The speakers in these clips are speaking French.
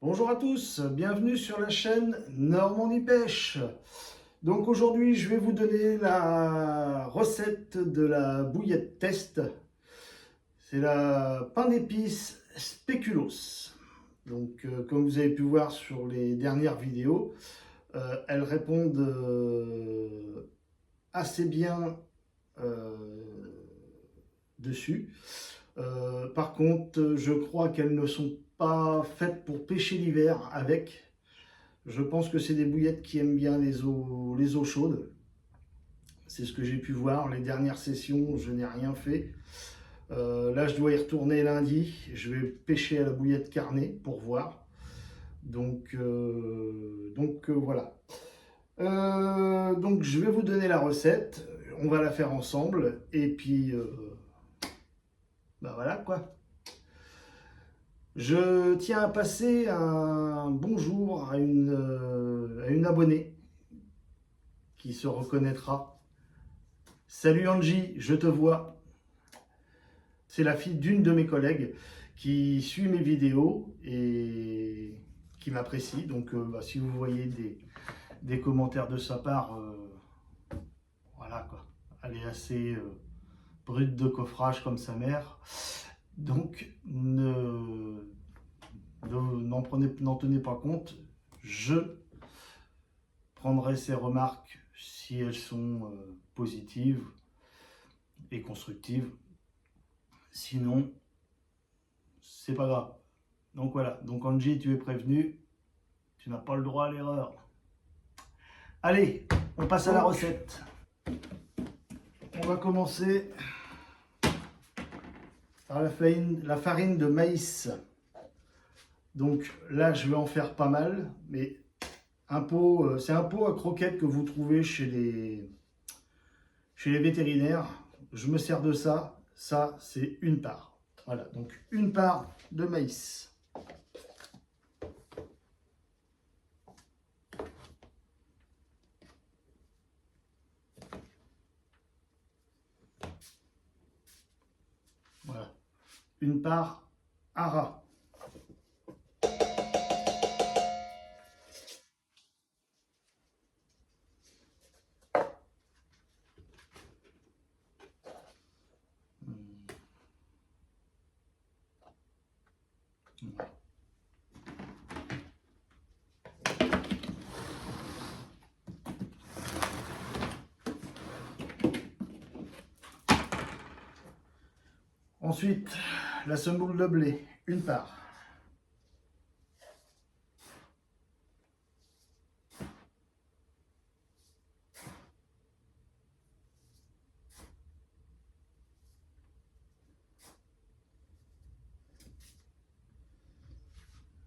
Bonjour à tous, bienvenue sur la chaîne Normandie Pêche. Donc aujourd'hui je vais vous donner la recette de la bouillette test. C'est la pain d'épices spéculoos. Donc comme vous avez pu voir sur les dernières vidéos, elles répondent assez bien euh, dessus. Par contre, je crois qu'elles ne sont pas faites pour pêcher l'hiver avec. Je pense que c'est des bouillettes qui aiment bien les eaux chaudes. C'est ce que j'ai pu voir. Les dernières sessions, je n'ai rien fait. Là, je dois y retourner lundi. Je vais pêcher à la bouillette carnée pour voir. Voilà. Donc, je vais vous donner la recette. On va la faire ensemble. Et puis, bah voilà quoi. Je tiens à passer un bonjour à une abonnée qui se reconnaîtra. Salut Angie, je te vois. C'est la fille d'une de mes collègues qui suit mes vidéos et qui m'apprécie. Donc si vous voyez des commentaires de sa part, voilà quoi. Elle est assez brute de coffrage comme sa mère. Donc n'en tenez pas compte. Je prendrai ses remarques si elles sont positives et constructives. Sinon, c'est pas grave. Donc voilà, donc Angie, tu es prévenu, tu n'as pas le droit à l'erreur. Allez, on passe à la recette. On va commencer par la farine de maïs. Donc là, je vais en faire pas mal, mais c'est un pot à croquettes que vous trouvez chez les vétérinaires. Je me sers de ça. Ça, c'est une part. Voilà, donc une part de maïs. Voilà, une part hara. Ensuite, la semoule de blé, une part.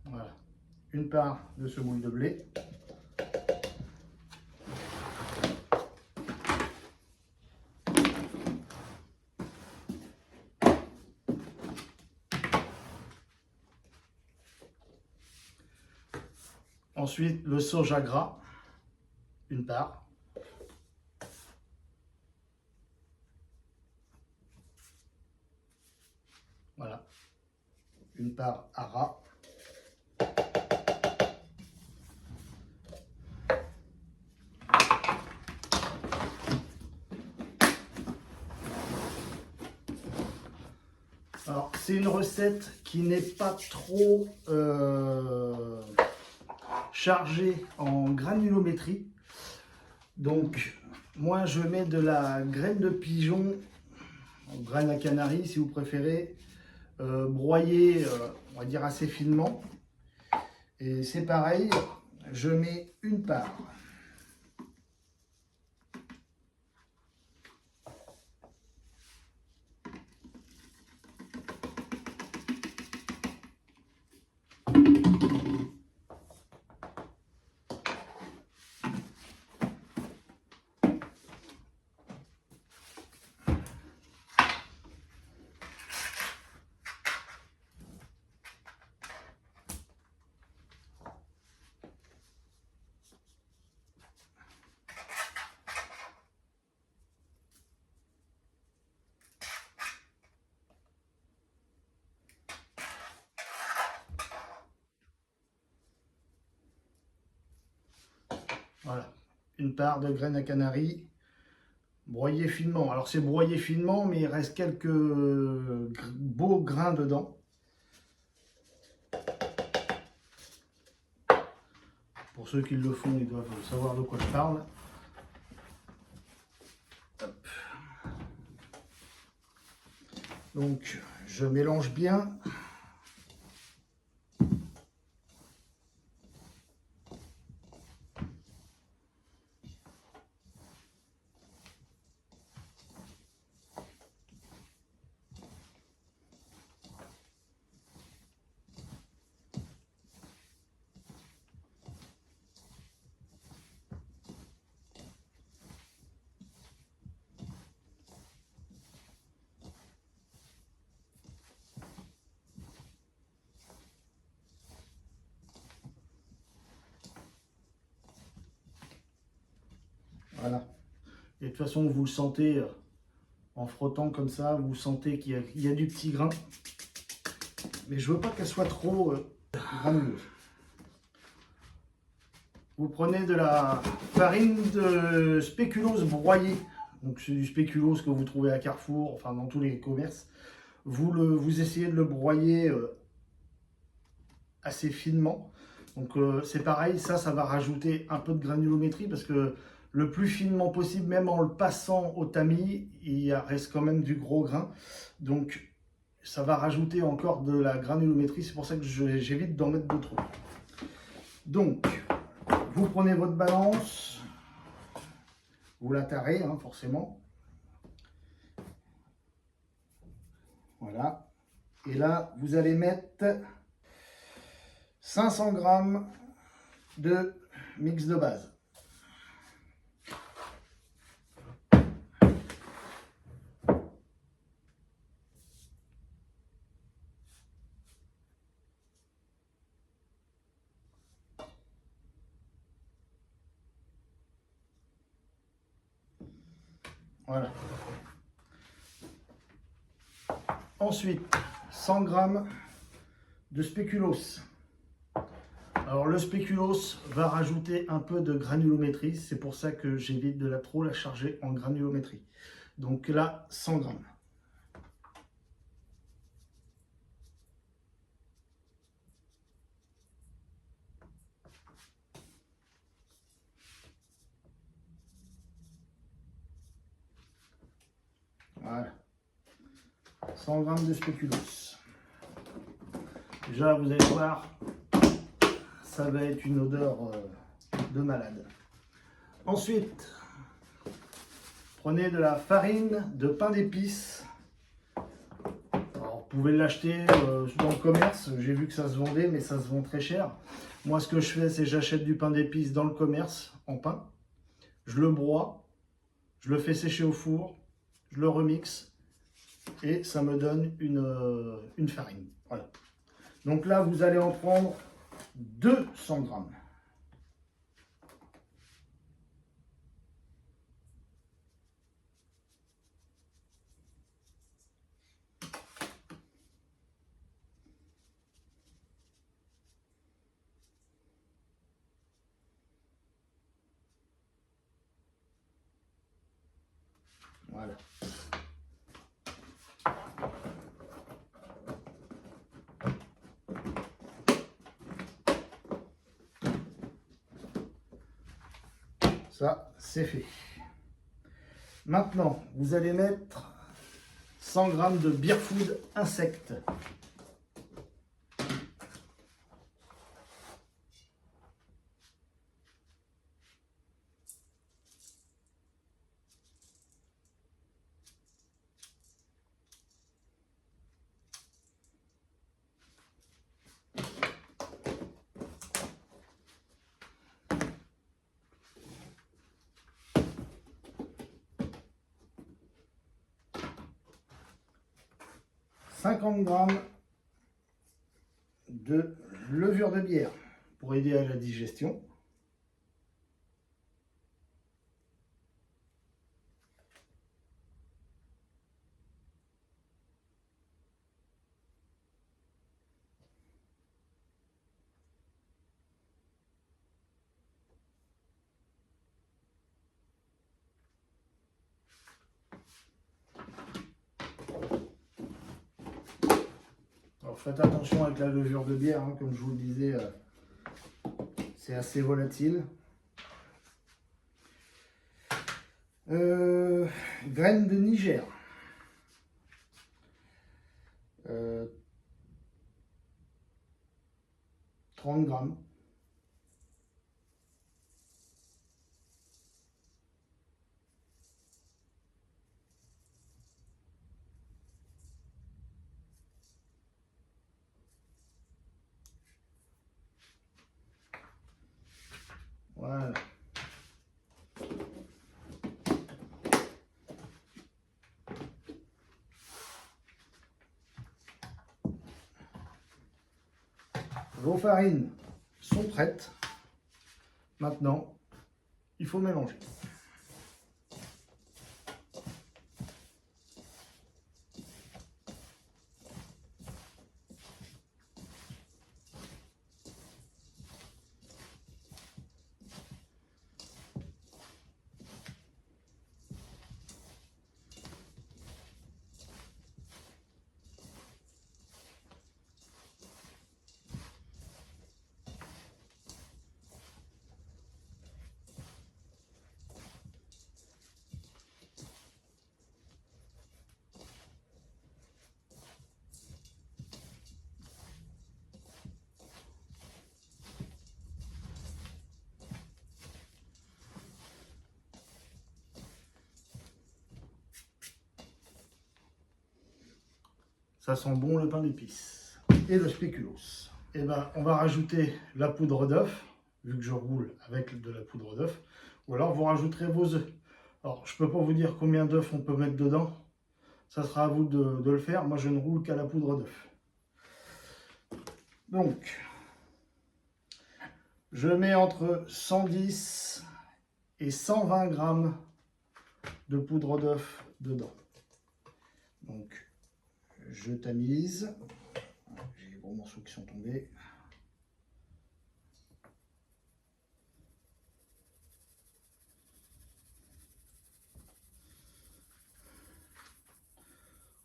Voilà, une part de semoule de blé. Ensuite, le soja gras, une part. Voilà, une part hara. Alors, c'est une recette qui n'est pas trop chargée en granulométrie. Donc, moi, je mets de la graine de pigeon, graine à canari si vous préférez, broyée, on va dire assez finement. Et c'est pareil, je mets une part. une part de graines à canari broyées finement. Alors c'est broyé finement, mais il reste quelques beaux grains dedans. Pour ceux qui le font, ils doivent savoir de quoi je parle. Hop. Donc je mélange bien. Voilà. Et de toute façon, vous le sentez en frottant comme ça, vous sentez qu'il y a du petit grain. Mais je veux pas qu'elle soit trop granuleuse. Vous prenez de la farine de spéculoos broyée. Donc c'est du spéculoos que vous trouvez à Carrefour, enfin dans tous les commerces. Vous essayez de le broyer assez finement. Donc c'est pareil, ça va rajouter un peu de granulométrie parce que le plus finement possible, même en le passant au tamis, il reste quand même du gros grain. Donc ça va rajouter encore de la granulométrie, c'est pour ça que j'évite d'en mettre de trop. Donc, vous prenez votre balance, vous la tarez, hein, forcément. Voilà. Et là, vous allez mettre 500 g de mix de base. Voilà. Ensuite, 100 g de spéculoos. Alors le spéculoos va rajouter un peu de granulométrie, c'est pour ça que j'évite de trop la charger en granulométrie. Donc là, 100 g. Voilà. 100 g de spéculoos. Déjà, vous allez voir, ça va être une odeur de malade. Ensuite, prenez de la farine de pain d'épices. Vous pouvez l'acheter dans le commerce, j'ai vu que ça se vendait, mais ça se vend très cher. Moi, ce que je fais, c'est j'achète du pain d'épices dans le commerce, en pain. Je le broie, je le fais sécher au four, je le remixe, et ça me donne une farine. Voilà. Donc là, vous allez en prendre 200 g. Voilà. Ça, c'est fait. Maintenant, vous allez mettre 100 g de beer food insectes. « 50 g de levure de bière pour aider à la digestion. » faites attention avec la levure de bière, hein, comme je vous le disais, c'est assez volatile. Graines de Niger. 30 grammes. Voilà. Vos farines sont prêtes. Maintenant, il faut mélanger. Ça sent bon le pain d'épices et le spéculoos. Et ben, on va rajouter la poudre d'œuf, vu que je roule avec de la poudre d'œuf, ou alors vous rajouterez vos œufs. Alors, je ne peux pas vous dire combien d'œufs on peut mettre dedans, ça sera à vous de le faire. Moi, je ne roule qu'à la poudre d'œuf. Donc, je mets entre 110 et 120 grammes de poudre d'œuf dedans. Donc, je tamise. J'ai les gros morceaux qui sont tombés.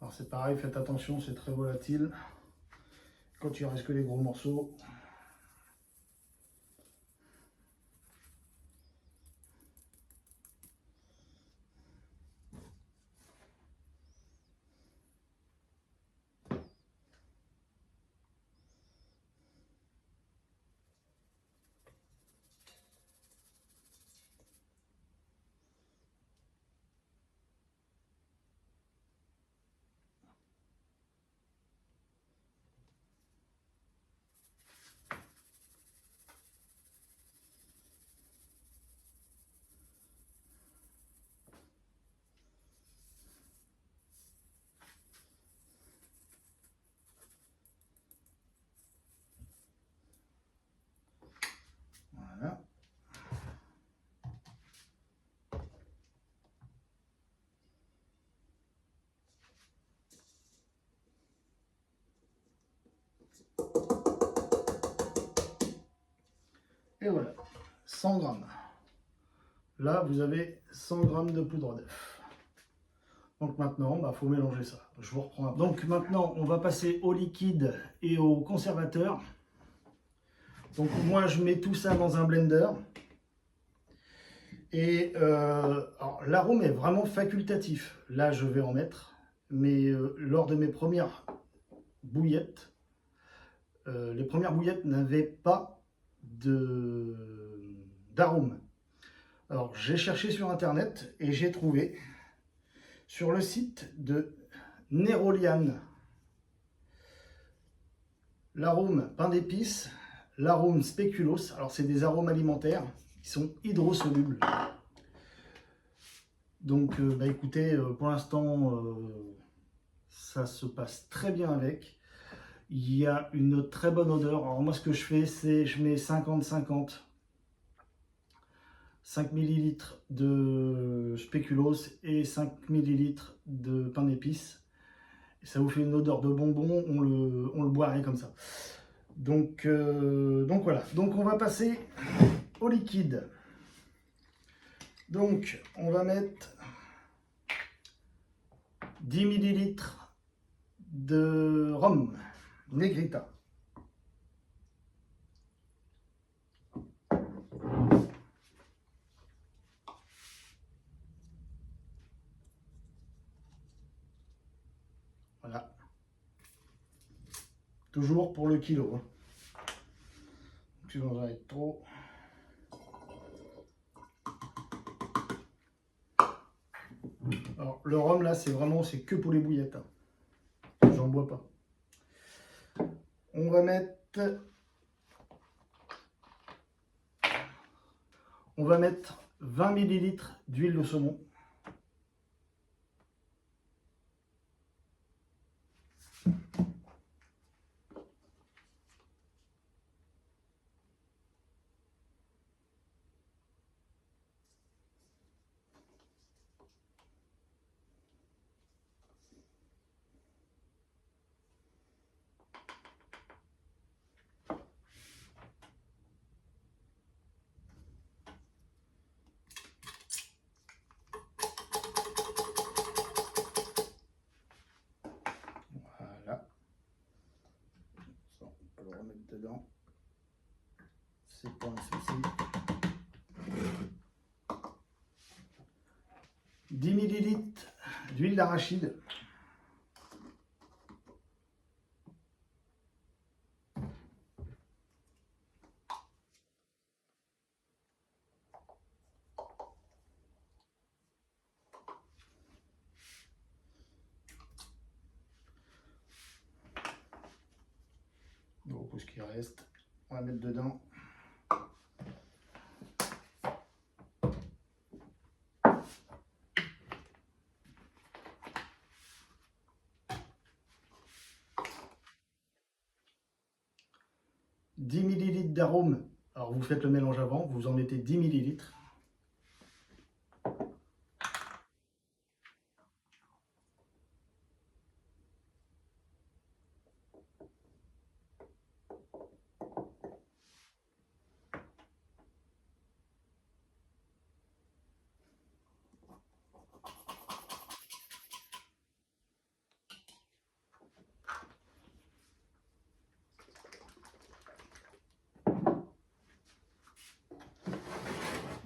Alors c'est pareil, faites attention, c'est très volatile. Quand il reste que les gros morceaux. Voilà. Et voilà, 100 grammes. Là, vous avez 100 grammes de poudre d'œuf. Donc maintenant, il faut mélanger ça. Je vous reprends. Donc maintenant, on va passer au liquide et au conservateur. Donc moi, je mets tout ça dans un blender. Et l'arôme est vraiment facultatif. Là, je vais en mettre. Mais lors de mes premières bouillettes, les premières bouillettes n'avaient pas d'arôme. Alors, j'ai cherché sur Internet et j'ai trouvé sur le site de Nerolian l'arôme pain d'épices, l'arôme spéculoos. Alors, c'est des arômes alimentaires qui sont hydrosolubles. Donc, écoutez, pour l'instant, ça se passe très bien avec. Il y a une très bonne odeur. Alors, moi, ce que je fais, c'est je mets 50-50. 5 ml de spéculoos et 5 ml de pain d'épices. Ça vous fait une odeur de bonbon, on le boirait comme ça. Donc voilà, donc on va passer au liquide. Donc on va mettre 10 ml de rhum. Negrita. Voilà. Toujours pour le kilo. Hein. Tu vas en être trop. Alors, le rhum, là, c'est vraiment, c'est que pour les bouillettes. Hein. J'en bois pas. On va mettre 20 ml d'huile de saumon. Voilà. Ça, on peut le remettre dedans. C'est pas un souci. 10 ml d'huile d'arachide. Donc, ce qui reste, on va mettre dedans. « 10 ml d'arôme. Alors, vous faites le mélange avant, vous en mettez 10 ml.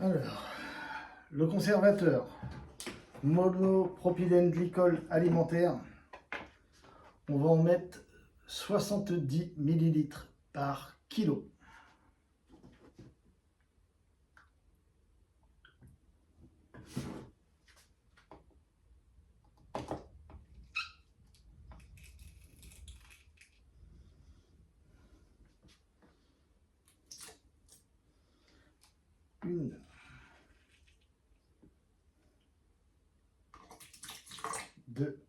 Alors, le conservateur monopropylène glycol alimentaire, on va en mettre 70 ml par kilo. Une, 2,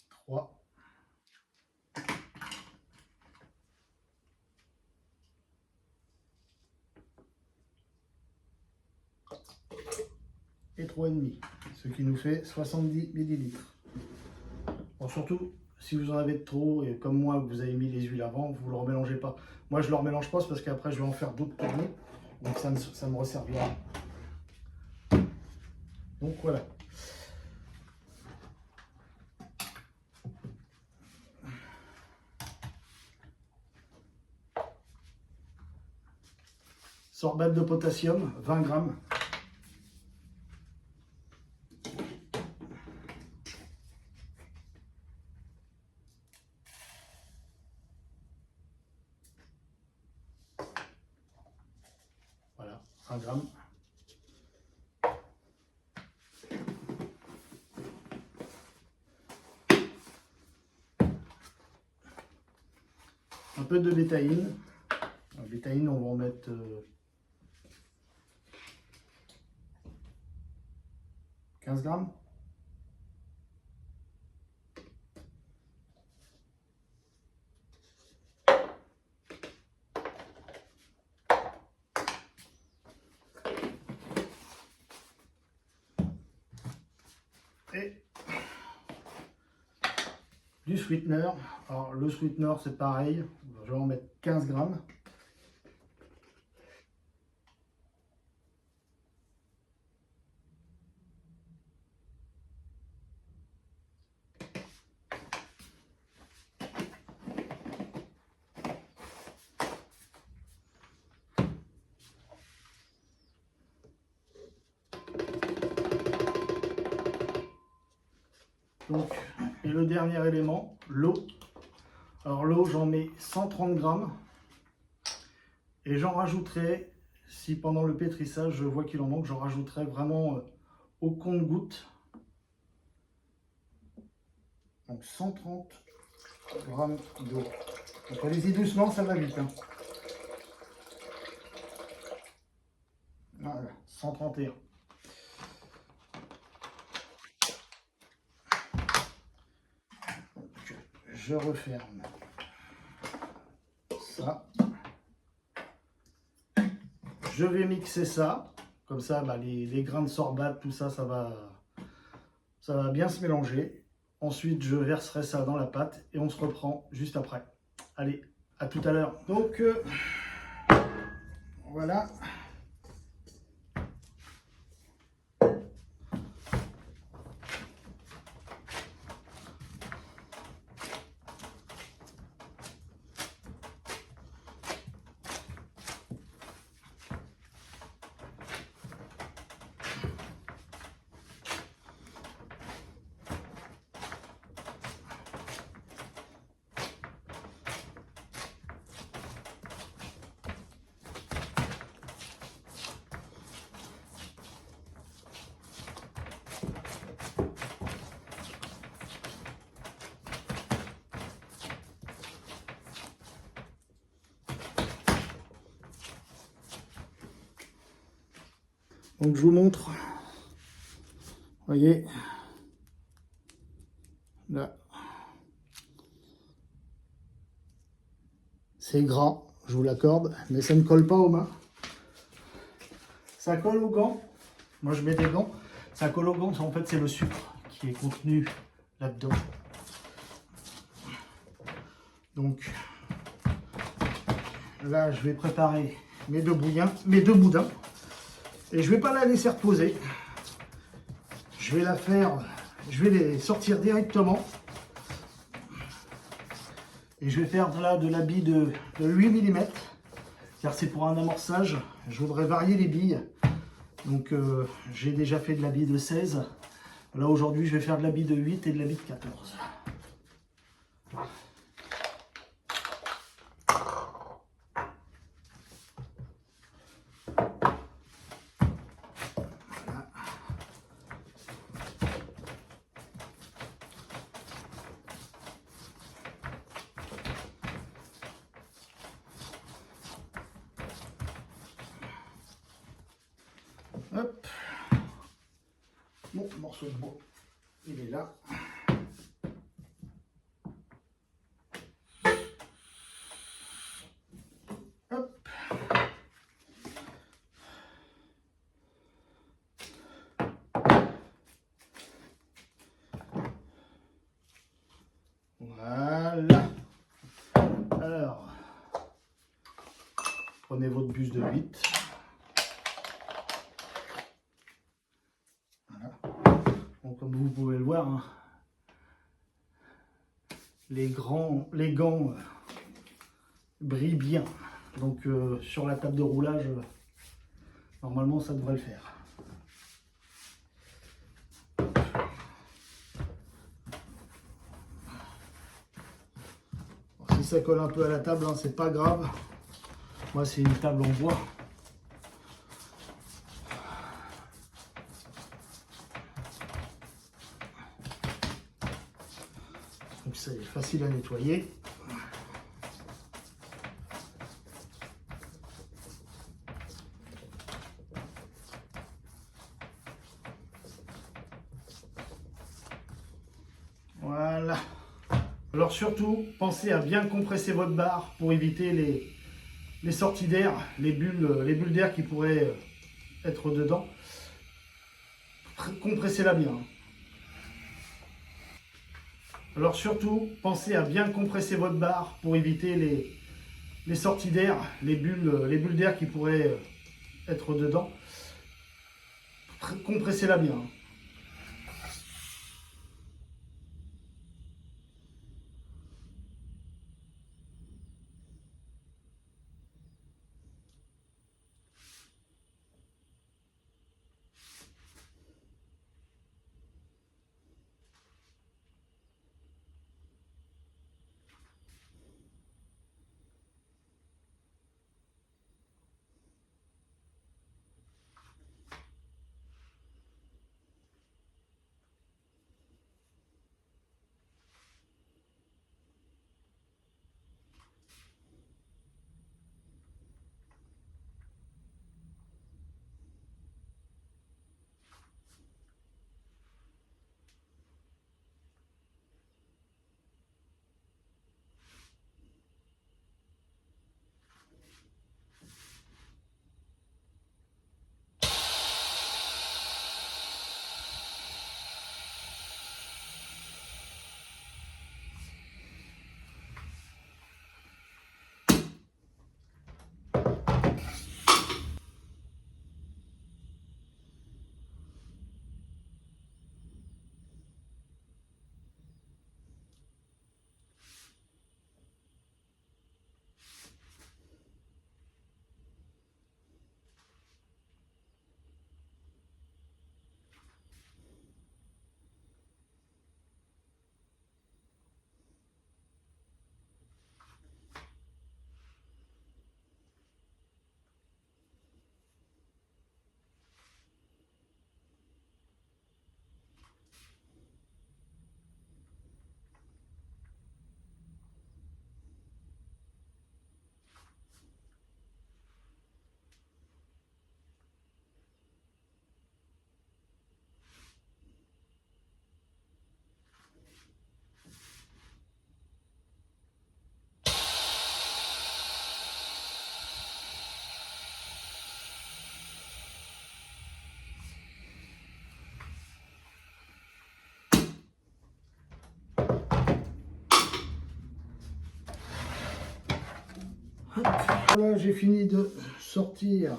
3, 3,5, ce qui nous fait 70 ml. Bon, surtout, si vous en avez trop, et comme moi, vous avez mis les huiles avant, vous ne le remélangez pas. Moi, je ne le remélange pas parce qu'après, je vais en faire d'autres tournées. Donc, ça me resservira. Donc, voilà. Sorbate de potassium, 20 grammes. Voilà, 1 gramme. Un peu de bétaïne. La bétaïne, on va en mettre 15 grammes. Et du sweetener. Alors le sweetener c'est pareil, je vais en mettre 15 grammes. Donc, et le dernier élément, l'eau. Alors l'eau, j'en mets 130 grammes. Et j'en rajouterai, si pendant le pétrissage, je vois qu'il en manque, j'en rajouterai vraiment au compte-gouttes. Donc 130 grammes d'eau. Donc allez-y doucement, ça va vite. Hein. Voilà, 131. Donc, je referme ça. Je vais mixer ça. Comme ça, bah, les grains de sorbate, tout ça, ça va bien se mélanger. Ensuite, je verserai ça dans la pâte et on se reprend juste après. Allez, à tout à l'heure. Donc, voilà. Donc je vous montre, voyez, là, c'est gras, je vous l'accorde, mais ça ne colle pas aux mains. Ça colle aux gants, moi je mets des gants, ça colle aux gants, en fait c'est le sucre qui est contenu là-dedans. Donc là je vais préparer mes deux boudins. Et je ne vais pas la laisser reposer. Je vais les sortir directement. Et je vais faire là de la bille de 8 mm. Car c'est pour un amorçage. Je voudrais varier les billes. Donc j'ai déjà fait de la bille de 16. Là aujourd'hui je vais faire de la bille de 8 et de la bille de 14. Hop. Mon morceau de bois, il est là. Hop. Voilà. Alors, prenez votre bûche de 8. Bon, comme vous pouvez le voir, hein, les gants brillent bien. Donc sur la table de roulage, normalement ça devrait le faire. Alors, si ça colle un peu à la table, hein, c'est pas grave. Moi c'est une table en bois. Donc c'est facile à nettoyer. Voilà. Alors surtout, pensez à bien compresser votre barre pour éviter les sorties d'air, les bulles d'air qui pourraient être dedans. Compressez-la bien. Alors surtout, pensez à bien compresser votre barre pour éviter les sorties d'air, les bulles d'air qui pourraient être dedans. Compressez-la bien. Voilà, j'ai fini de sortir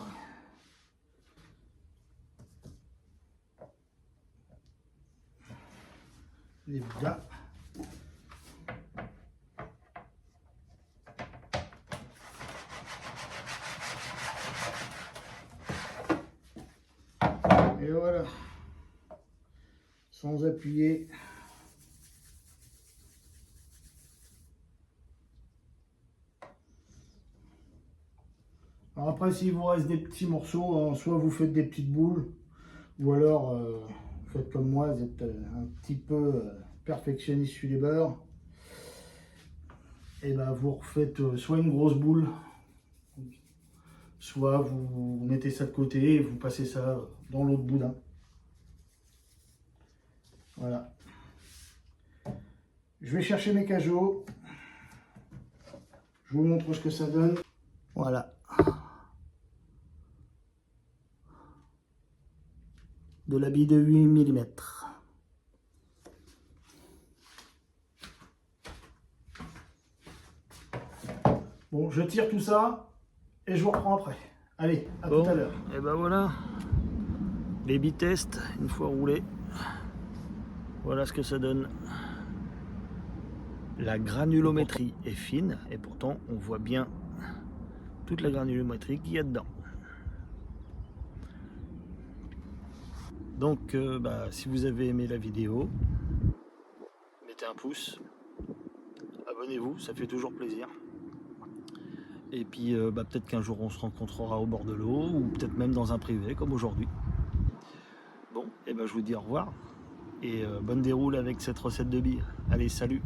les gars. Et voilà, sans appuyer. Alors après, s'il vous reste des petits morceaux, soit vous faites des petites boules, ou alors vous faites comme moi, vous êtes un petit peu perfectionniste sur les beurres. Et ben vous refaites soit une grosse boule, soit vous mettez ça de côté et vous passez ça dans l'autre boudin. Voilà. Je vais chercher mes cajots. Je vous montre ce que ça donne. Voilà. De la bille de 8 mm. Bon, je tire tout ça et je vous reprends après. Allez, à tout à l'heure. Et ben voilà, les billes test, une fois roulées. Voilà ce que ça donne. La granulométrie est fine et pourtant on voit bien toute la granulométrie qu'il y a dedans. Donc si vous avez aimé la vidéo, mettez un pouce, abonnez-vous, ça fait toujours plaisir. Et puis peut-être qu'un jour on se rencontrera au bord de l'eau ou peut-être même dans un privé comme aujourd'hui. Bon, et je vous dis au revoir et bonne déroule avec cette recette de billes. Allez, salut!